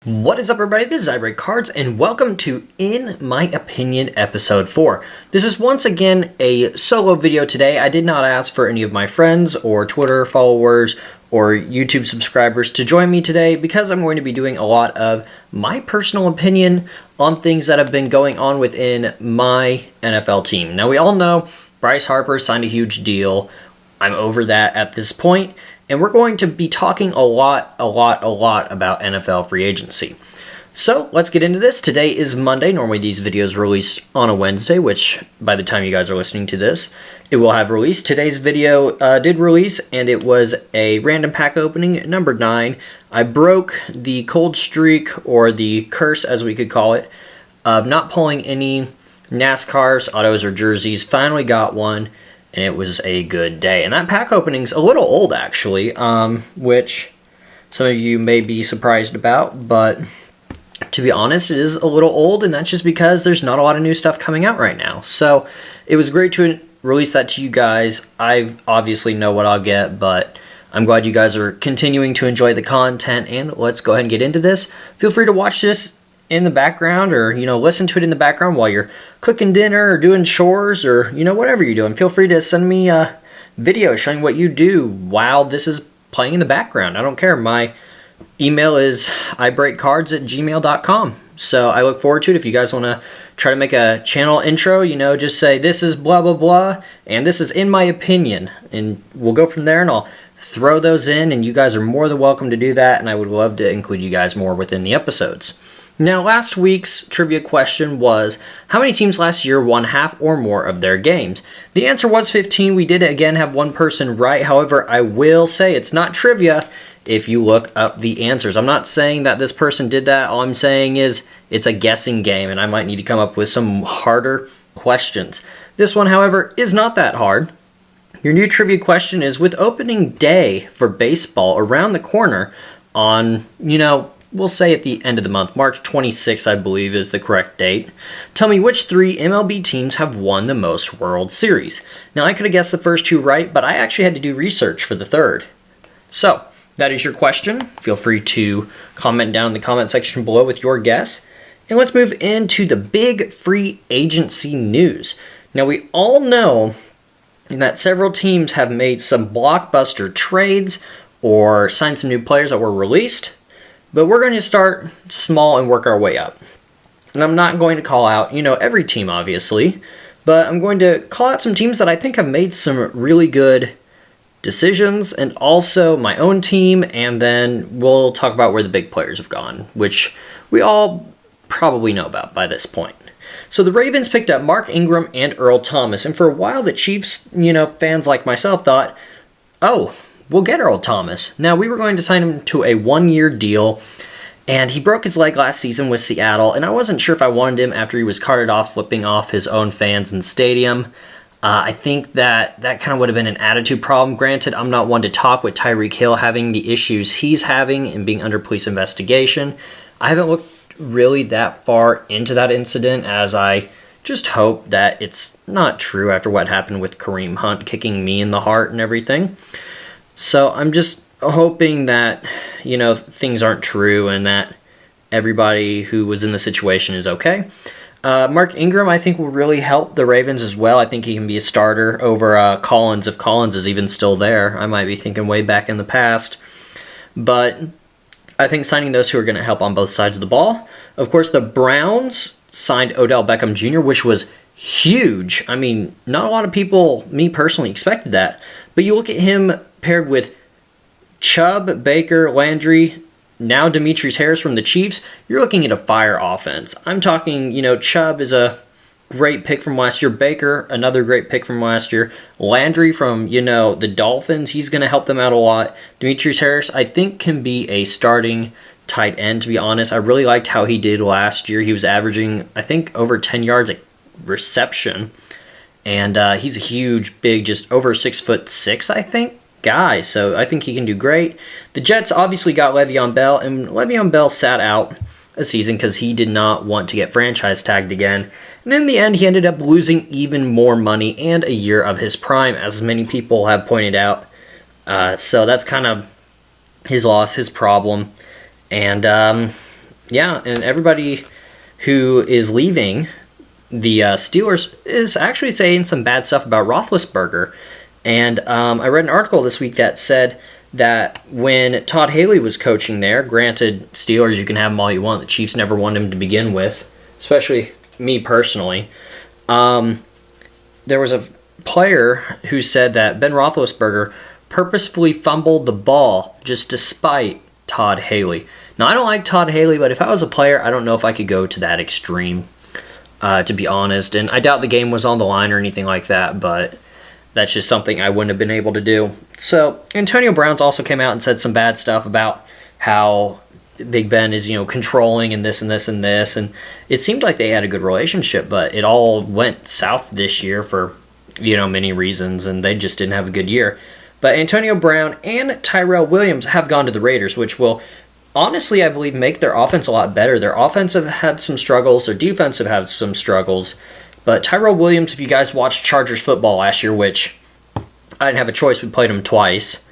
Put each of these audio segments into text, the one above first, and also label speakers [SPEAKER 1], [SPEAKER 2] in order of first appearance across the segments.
[SPEAKER 1] What is up, everybody? This is iBreakCards, and welcome to In My Opinion Episode 4. This is once again a solo video today. I did not ask for any of my friends or Twitter followers or YouTube subscribers to join me today because I'm going to be doing a lot of my personal opinion on things that have been going on within my NFL team. Now, we all know Bryce Harper signed a huge deal. I'm over that at this point. And we're going to be talking a lot about NFL free agency. So let's get into this. Today is Monday. Normally these videos release on a Wednesday, which by the time you guys are listening to this, it will have released. Today's video did release, and it was a random pack opening, number 9. I broke the cold streak, or the curse as we could call it, of not pulling any NASCARs, autos, or jerseys. Finally got one. And it was a good day. And that pack opening's a little old, actually, which some of you may be surprised about. But to be honest, it is a little old, and that's just because there's not a lot of new stuff coming out right now. So it was great to release that to you guys. I obviously know what I'll get, but I'm glad you guys are continuing to enjoy the content. And let's go ahead and get into this. Feel free to watch this in the background, or listen to it in the background while you're cooking dinner or doing chores, or whatever you're doing. Feel free to send me a video showing what you do while this is playing in the background. I don't care. My email is ibreakcards@gmail.com. So I look forward to it. If you guys want to try to make a channel intro, just say this is blah blah blah and this is in my opinion, and we'll go from there. And I'll throw those in, and you guys are more than welcome to do that, and I would love to include you guys more within the episodes. Now, last week's trivia question was, how many teams last year won half or more of their games? The answer was 15. We did, again, have one person right. However, I will say it's not trivia if you look up the answers. I'm not saying that this person did that. All I'm saying is it's a guessing game, and I might need to come up with some harder questions. This one, however, is not that hard. Your new trivia question is, with opening day for baseball around the corner on, we'll say at the end of the month, March 26th, I believe, is the correct date. Tell me which 3 MLB teams have won the most World Series. Now, I could have guessed the first 2 right, but I actually had to do research for the third. So, that is your question. Feel free to comment down in the comment section below with your guess. And let's move into the big free agency news. Now, we all know that several teams have made some blockbuster trades or signed some new players that were released. But we're going to start small and work our way up. And I'm not going to call out, every team, obviously. But I'm going to call out some teams that I think have made some really good decisions. And also my own team. And then we'll talk about where the big players have gone, which we all probably know about by this point. So the Ravens picked up Mark Ingram and Earl Thomas. And for a while, the Chiefs, fans like myself thought, oh, we'll get Earl Thomas. Now, we were going to sign him to a 1-year deal, and he broke his leg last season with Seattle, and I wasn't sure if I wanted him after he was carted off, flipping off his own fans in the stadium. I think that kind of would have been an attitude problem. Granted, I'm not one to talk with Tyreek Hill having the issues he's having and being under police investigation. I haven't looked really that far into that incident, as I just hope that it's not true after what happened with Kareem Hunt kicking me in the heart and everything. So I'm just hoping that, things aren't true and that everybody who was in the situation is okay. Mark Ingram, I think, will really help the Ravens as well. I think he can be a starter over Collins, if Collins is even still there. I might be thinking way back in the past. But I think signing those two are going to help on both sides of the ball. Of course, the Browns signed Odell Beckham Jr., which was huge. I mean, not a lot of people, me personally, expected that. But you look at him paired with Chubb, Baker, Landry, now Demetrius Harris from the Chiefs, you're looking at a fire offense. I'm talking, Chubb is a great pick from last year. Baker, another great pick from last year. Landry from, the Dolphins, he's going to help them out a lot. Demetrius Harris, I think, can be a starting tight end, to be honest. I really liked how he did last year. He was averaging, I think, over 10 yards a reception. And he's a huge, big, just over 6'6", I think, guy. So I think he can do great. The Jets obviously got Le'Veon Bell, and Le'Veon Bell sat out a season because he did not want to get franchise tagged again. And in the end, he ended up losing even more money and a year of his prime, as many people have pointed out. So that's kind of his loss, his problem. And yeah, and everybody who is leaving the Steelers is actually saying some bad stuff about Roethlisberger. And I read an article this week that said that when Todd Haley was coaching there, granted, Steelers, you can have him all you want. The Chiefs never wanted him to begin with, especially me personally. There was a player who said that Ben Roethlisberger purposefully fumbled the ball just despite Todd Haley. Now, I don't like Todd Haley, but if I was a player, I don't know if I could go to that extreme, to be honest. And I doubt the game was on the line or anything like that, but that's just something I wouldn't have been able to do. So, Antonio Brown's also came out and said some bad stuff about how Big Ben is, controlling and this and this and this. And it seemed like they had a good relationship, but it all went south this year for, many reasons, and they just didn't have a good year. But Antonio Brown and Tyrell Williams have gone to the Raiders, which will honestly, I believe, make their offense a lot better. Their offense have had some struggles. Their defense have had some struggles. But Tyrell Williams, if you guys watched Chargers football last year, which I didn't have a choice, we played him twice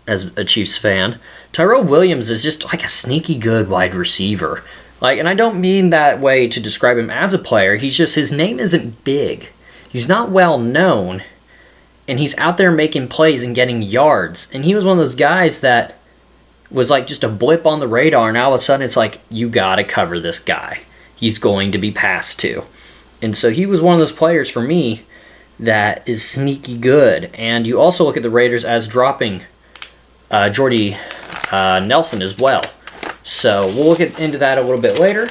[SPEAKER 1] as a Chiefs fan. Tyrell Williams is just like a sneaky good wide receiver. And I don't mean that way to describe him as a player. His name isn't big. He's not well known. And he's out there making plays and getting yards. And he was one of those guys that was like just a blip on the radar, and all of a sudden it's like, you gotta cover this guy. He's going to be passed to. And so he was one of those players for me that is sneaky good. And you also look at the Raiders as dropping Jordy Nelson as well. So we'll look into that a little bit later.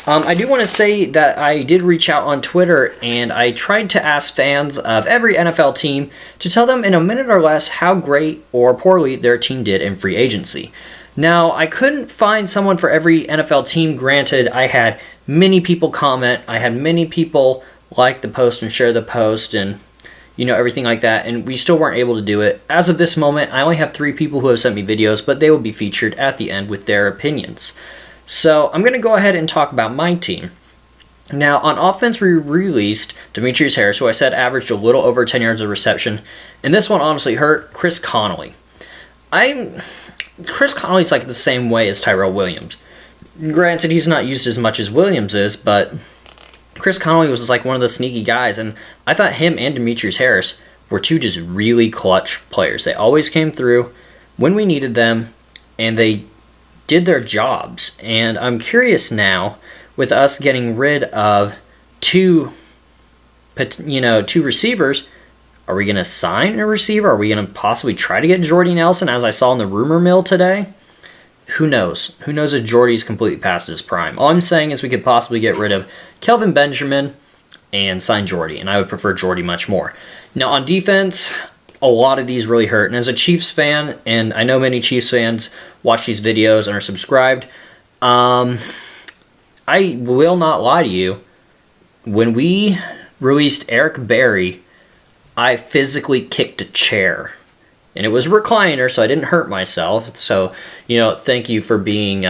[SPEAKER 1] I do want to say that I did reach out on Twitter, and I tried to ask fans of every NFL team to tell them in a minute or less how great or poorly their team did in free agency. Now, I couldn't find someone for every NFL team. Granted, I had many people comment. I had many people like the post and share the post and, everything like that, and we still weren't able to do it. As of this moment, I only have 3 people who have sent me videos, but they will be featured at the end with their opinions. So I'm going to go ahead and talk about my team. Now, on offense, we released Demetrius Harris, who I said averaged a little over 10 yards of reception, and this one honestly hurt Chris Connolly. Chris Connolly's like the same way as Tyrell Williams. Granted, he's not used as much as Williams is, but Chris Connolly was like one of those sneaky guys, and I thought him and Demetrius Harris were 2 just really clutch players. They always came through when we needed them, and they did their jobs. And I'm curious now, with us getting rid of 2 receivers, are we going to sign a receiver? Are we going to possibly try to get Jordy Nelson, as I saw in the rumor mill today? Who knows? Who knows if Jordy's completely past his prime? All I'm saying is we could possibly get rid of Kelvin Benjamin and sign Jordy, and I would prefer Jordy much more. Now, on defense, a lot of these really hurt. And as a Chiefs fan, and I know many Chiefs fans watch these videos and are subscribed, I will not lie to you. When we released Eric Berry, I physically kicked a chair. And it was a recliner, so I didn't hurt myself. So, thank you for being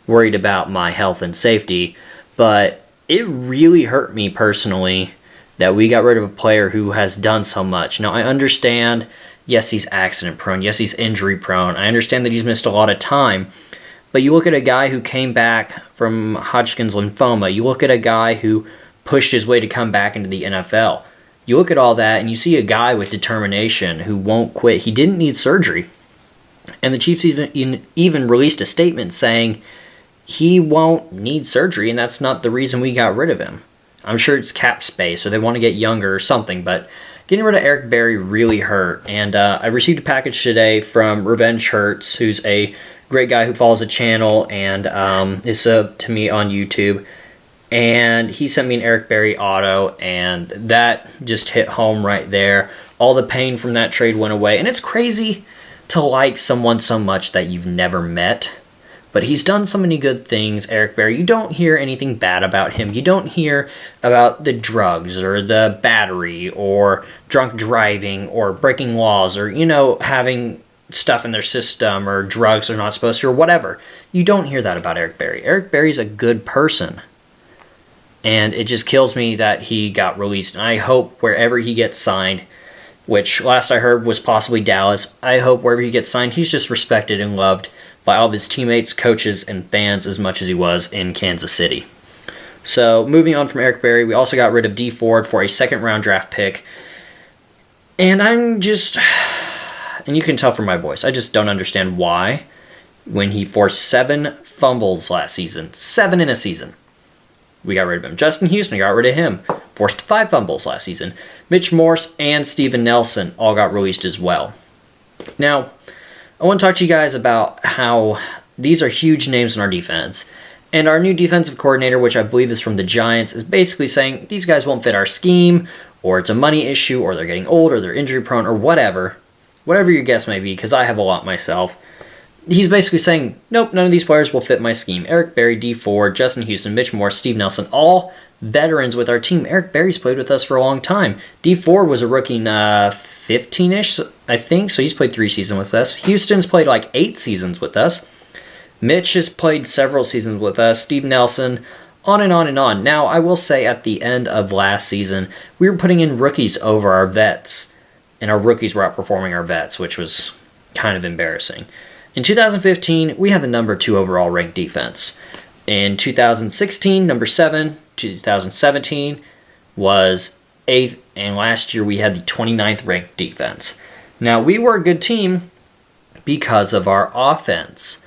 [SPEAKER 1] worried about my health and safety. But it really hurt me personally that we got rid of a player who has done so much. Now, I understand, yes, he's accident prone. Yes, he's injury prone. I understand that he's missed a lot of time. But you look at a guy who came back from Hodgkin's lymphoma. You look at a guy who pushed his way to come back into the NFL. You look at all that, and you see a guy with determination who won't quit. He didn't need surgery. And the Chiefs even released a statement saying he won't need surgery, and that's not the reason we got rid of him. I'm sure it's cap space, or they want to get younger or something, but getting rid of Eric Berry really hurt. And I received a package today from Revenge Hurts, who's a great guy who follows the channel and is subbed to me on YouTube. And he sent me an Eric Berry auto, and that just hit home right there. All the pain from that trade went away. And it's crazy to like someone so much that you've never met. But he's done so many good things, Eric Berry. You don't hear anything bad about him. You don't hear about the drugs or the battery or drunk driving or breaking laws or, having stuff in their system or drugs they're not supposed to or whatever. You don't hear that about Eric Berry. Eric Berry's a good person. And it just kills me that he got released. And I hope wherever he gets signed, which last I heard was possibly Dallas, I hope wherever he gets signed, he's just respected and loved by all of his teammates, coaches, and fans as much as he was in Kansas City. So moving on from Eric Berry, we also got rid of Dee Ford for a second-round draft pick. And and you can tell from my voice, I just don't understand why, when he forced 7 fumbles last season, 7 in a season, we got rid of him. Justin Houston, got rid of him, forced 5 fumbles last season. Mitch Morse and Steven Nelson all got released as well. Now, I want to talk to you guys about how these are huge names in our defense. And our new defensive coordinator, which I believe is from the Giants, is basically saying these guys won't fit our scheme, or it's a money issue, or they're getting old, or they're injury prone, or whatever. Whatever your guess may be, because I have a lot myself. He's basically saying, nope, none of these players will fit my scheme. Eric Berry, Dee Ford, Justin Houston, Mitch Morse, Steve Nelson, all veterans with our team. Eric Berry's played with us for a long time. Dee Ford was a rookie 15-ish, I think, so he's played 3 seasons with us. Houston's played like 8 seasons with us. Mitch has played several seasons with us. Steve Nelson, on and on and on. Now, I will say at the end of last season, we were putting in rookies over our vets, and our rookies were outperforming our vets, which was kind of embarrassing. In 2015, we had the number 2 overall ranked defense. In 2016, number 7. 2017 was 8th, and last year we had the 29th ranked defense. Now, we were a good team because of our offense.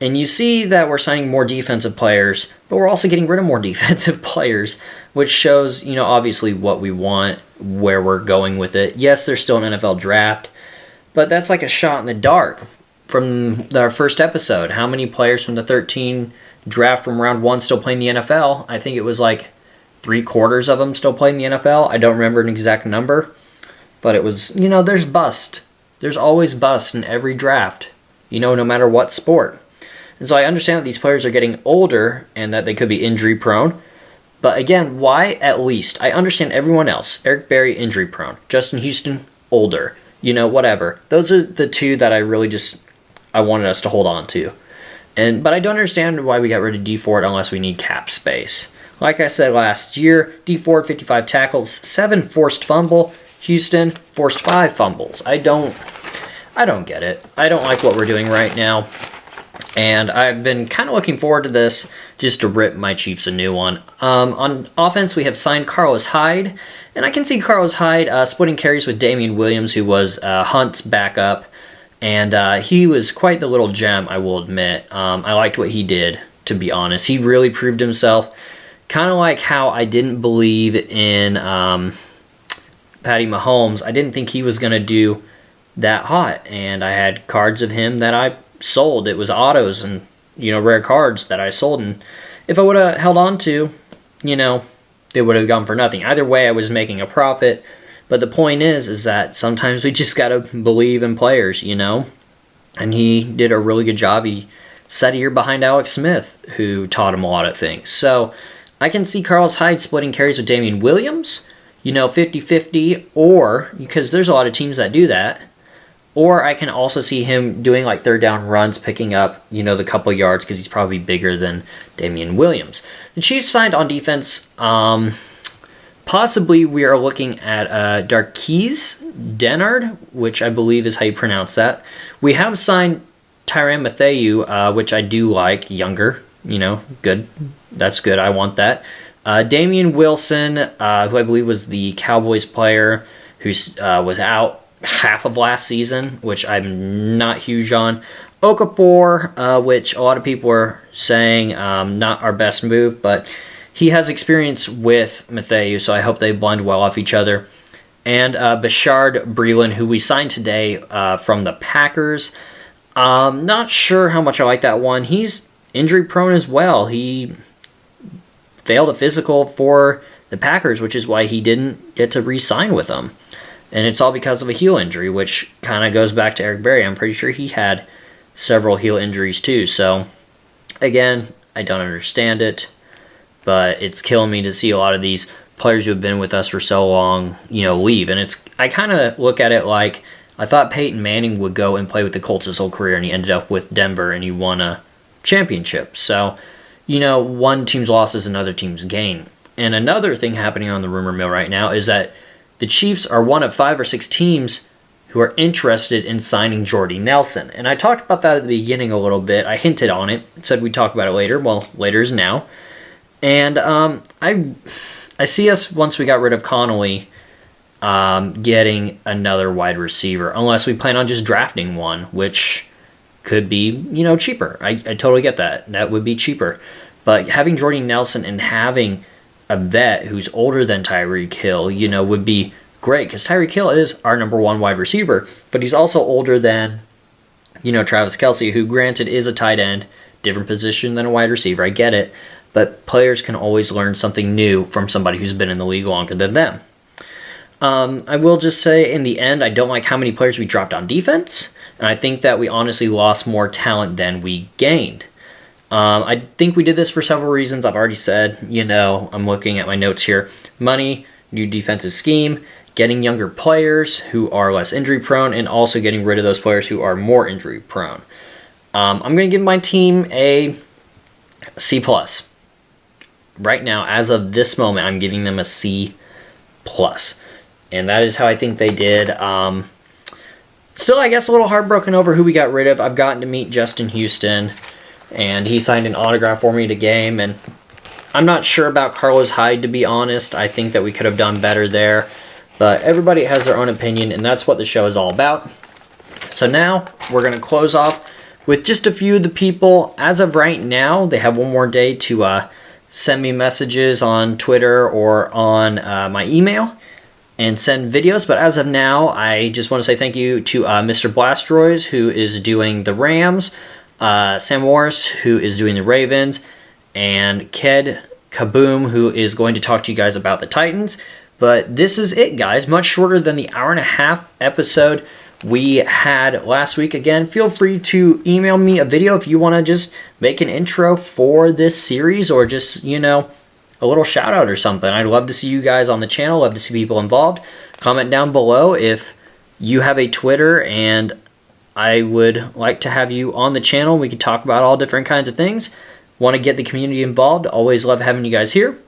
[SPEAKER 1] And you see that we're signing more defensive players, but we're also getting rid of more defensive players, which shows, obviously what we want, where we're going with it. Yes, there's still an NFL draft, but that's like a shot in the dark. From our first episode, how many players from the 13 draft from round 1 still playing the NFL? I think it was like 3/4 of them still playing the NFL. I don't remember an exact number, but it was, there's bust. There's always bust in every draft, no matter what sport. And so I understand that these players are getting older and that they could be injury prone. But again, why at least? I understand everyone else. Eric Berry, injury prone. Justin Houston, older. Whatever. Those are the 2 that I wanted us to hold on to. But I don't understand why we got rid of Dee Ford unless we need cap space. Like I said last year, Dee Ford, 55 tackles, 7 forced fumble. Houston, forced 5 fumbles. I don't get it. I don't like what we're doing right now. And I've been kind of looking forward to this just to rip my Chiefs a new one. On offense, we have signed Carlos Hyde. And I can see Carlos Hyde splitting carries with Damian Williams, who was Hunt's backup. And he was quite the little gem, I will admit. I liked what he did, to be honest. He really proved himself. Kind of like how I didn't believe in Patty Mahomes. I didn't think he was going to do that hot. And I had cards of him that I sold. It was autos and, rare cards that I sold. And if I would have held on to, they would have gone for nothing. Either way, I was making a profit. But the point is that sometimes we just got to believe in players, And he did a really good job. He sat a year behind Alex Smith, who taught him a lot of things. So I can see Carlos Hyde splitting carries with Damian Williams, 50-50, or, because there's a lot of teams that do that, or I can also see him doing like 3rd down runs, picking up, the couple yards, because he's probably bigger than Damian Williams. The Chiefs signed on defense. Possibly we are looking at Darqueze Dennard, which I believe is how you pronounce that. We have signed Tyrann Mathieu, which I do like, younger, good. That's good. I want that. Damian Wilson, who I believe was the Cowboys player who was out half of last season, which I'm not huge on. Okafor, which a lot of people are saying not our best move, but he has experience with Mathieu, so I hope they blend well off each other. And Bashard Breeland, who we signed today from the Packers. Not sure how much I like that one. He's injury prone as well. He failed a physical for the Packers, which is why he didn't get to re-sign with them. And it's all because of a heel injury, which kind of goes back to Eric Berry. I'm pretty sure he had several heel injuries too. So, again, I don't understand it, but it's killing me to see a lot of these players who have been with us for so long, leave. And I kind of look at it like I thought Peyton Manning would go and play with the Colts his whole career, and he ended up with Denver, and he won a championship. So, one team's loss is another team's gain. And another thing happening on the rumor mill right now is that the Chiefs are one of 5 or 6 teams who are interested in signing Jordy Nelson. And I talked about that at the beginning a little bit. I hinted on it, said we'd talk about it later. Well, later is now. And I see us, once we got rid of Connolly, getting another wide receiver, unless we plan on just drafting one, which could be, cheaper. I totally get that. That would be cheaper. But having Jordy Nelson and having a vet who's older than Tyreek Hill, would be great, because Tyreek Hill is our number one wide receiver, but he's also older than, Travis Kelce, who granted is a tight end, different position than a wide receiver. I get it, but players can always learn something new from somebody who's been in the league longer than them. I will just say, in the end, I don't like how many players we dropped on defense, and I think that we honestly lost more talent than we gained. I think we did this for several reasons. I've already said, I'm looking at my notes here. Money, new defensive scheme, getting younger players who are less injury prone, and also getting rid of those players who are more injury prone. I'm going to give my team a C+. Right now, as of this moment, I'm giving them a C+. And that is how I think they did. Still, I guess, a little heartbroken over who we got rid of. I've gotten to meet Justin Houston, and he signed an autograph for me at a game. And I'm not sure about Carlos Hyde, to be honest. I think that we could have done better there. But everybody has their own opinion, and that's what the show is all about. So now, we're going to close off with just a few of the people. As of right now, they have one more day to send me messages on Twitter or on my email and send videos. But as of now, I just want to say thank you to Mr. Blastroys, who is doing the Rams, Sam Morris, who is doing the Ravens, and Ked Kaboom, who is going to talk to you guys about the Titans. But this is it, guys. Much shorter than the hour-and-a-half episode we had last week. Again, feel free to email me a video if you want to just make an intro for this series, or just, a little shout out or something. I'd love to see you guys on the channel, love to see people involved. Comment down below if you have a Twitter, and I would like to have you on the channel. We could talk about all different kinds of things. Want to get the community involved. Always love having you guys here.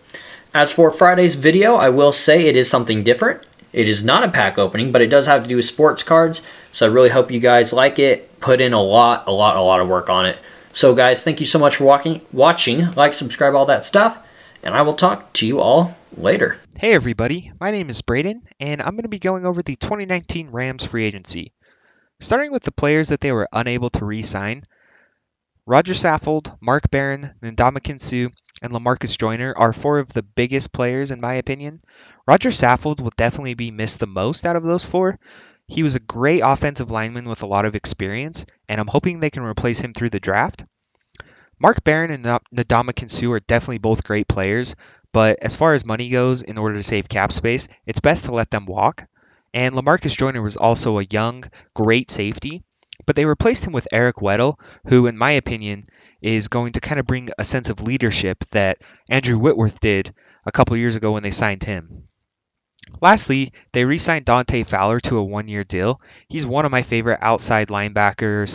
[SPEAKER 1] As for Friday's video, I will say it is something different. It is not a pack opening, but it does have to do with sports cards. So I really hope you guys like it. Put in a lot of work on it. So guys, thank you so much for watching. Like, subscribe, all that stuff. And I will talk to you all later.
[SPEAKER 2] Hey everybody, my name is Braden, and I'm going to be going over the 2019 Rams free agency. Starting with the players that they were unable to re-sign, Roger Saffold, Mark Barron, Ndamukong Suh, and LaMarcus Joyner are four of the biggest players in my opinion. Roger Saffold will definitely be missed the most out of those four. He was a great offensive lineman with a lot of experience, and I'm hoping they can replace him through the draft. Mark Barron and Ndamukong Suh are definitely both great players, but as far as money goes, in order to save cap space, it's best to let them walk. And LaMarcus Joyner was also a young, great safety, but they replaced him with Eric Weddle, who, in my opinion, is going to kind of bring a sense of leadership that Andrew Whitworth did a couple years ago when they signed him. Lastly, they re-signed Dante Fowler to a one-year deal. He's one of my favorite outside linebacker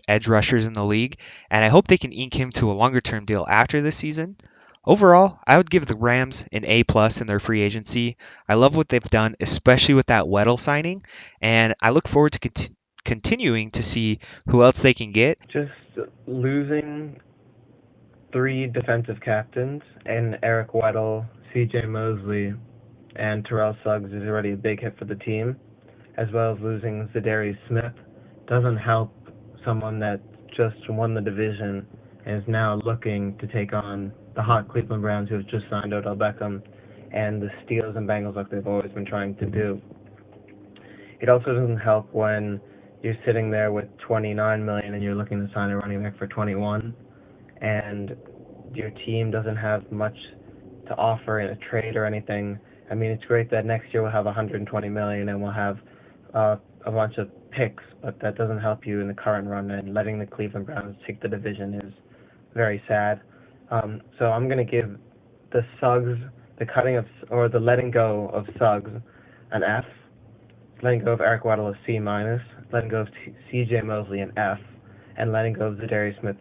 [SPEAKER 2] / edge rushers in the league, and I hope they can ink him to a longer-term deal after this season. Overall, I would give the Rams an A+ in their free agency. I love what they've done, especially with that Weddle signing, and I look forward to continuing to see who else they can get.
[SPEAKER 3] Just losing 3 defensive captains and Eric Weddle, C.J. Mosley, and Terrell Suggs is already a big hit for the team, as well as losing Zadarius Smith doesn't help someone that just won the division and is now looking to take on the hot Cleveland Browns, who have just signed Odell Beckham, and the Steelers and Bengals like they've always been trying to do. It also doesn't help when you're sitting there with $29 million and you're looking to sign a running back for $21 million, and your team doesn't have much to offer in a trade or anything. I mean, it's great that next year we'll have $120 million and we'll have a bunch of picks, but that doesn't help you in the current run, and letting the Cleveland Browns take the division is very sad. So I'm going to give the Suggs, the letting go of Suggs, an F, letting go of Eric Weddle a C-, letting go of C.J. Mosley an F, and letting go of Zadarius Smith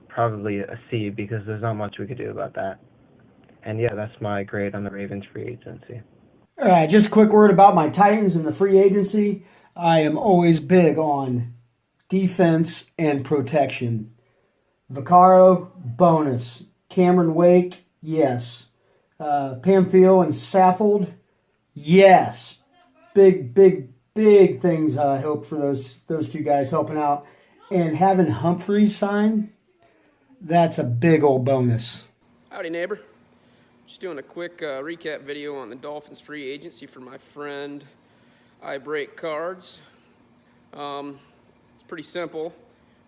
[SPEAKER 3] probably a C, because there's not much we could do about that. And yeah, that's my grade on the Ravens free agency.
[SPEAKER 4] All right, just a quick word about my Titans and the free agency. I am always big on defense and protection. Vaccaro, bonus. Cameron Wake, yes. Pamphile and Saffold, yes. Big things I hope for those two guys helping out. And having Humphreys sign, that's a big old bonus.
[SPEAKER 5] Howdy, neighbor. Just doing a quick recap video on the Dolphins free agency for my friend I Break Cards. It's pretty simple.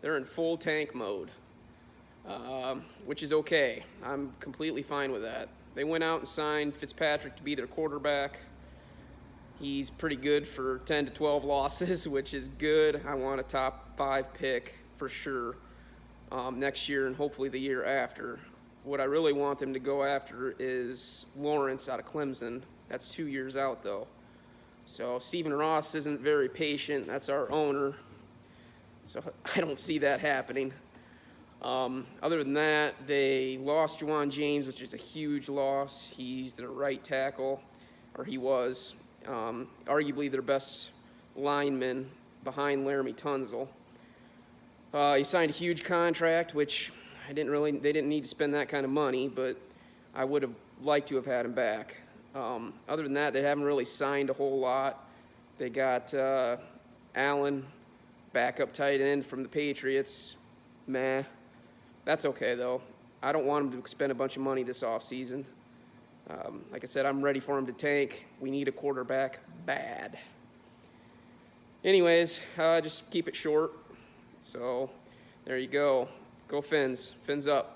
[SPEAKER 5] They're in full tank mode, which is okay. I'm completely fine with that. They went out and signed Fitzpatrick to be their quarterback. He's pretty good for 10 to 12 losses, which is good. I want a top 5 pick for sure next year and hopefully the year after. What I really want them to go after is Lawrence out of Clemson. That's 2 years out, though. So Stephen Ross isn't very patient. That's our owner. So I don't see that happening. Other than that, they lost Juwan James, which is a huge loss. He's their right tackle, or he was. Arguably their best lineman behind Laramie Tunzel. He signed a huge contract, which they didn't need to spend that kind of money, but I would have liked to have had him back. Other than that, they haven't really signed a whole lot. They got Allen, backup tight end from the Patriots. Meh. That's okay, though. I don't want him to spend a bunch of money this offseason. Like I said, I'm ready for him to tank. We need a quarterback bad. Anyways, just keep it short. So there you go. Go Fins. Fins up.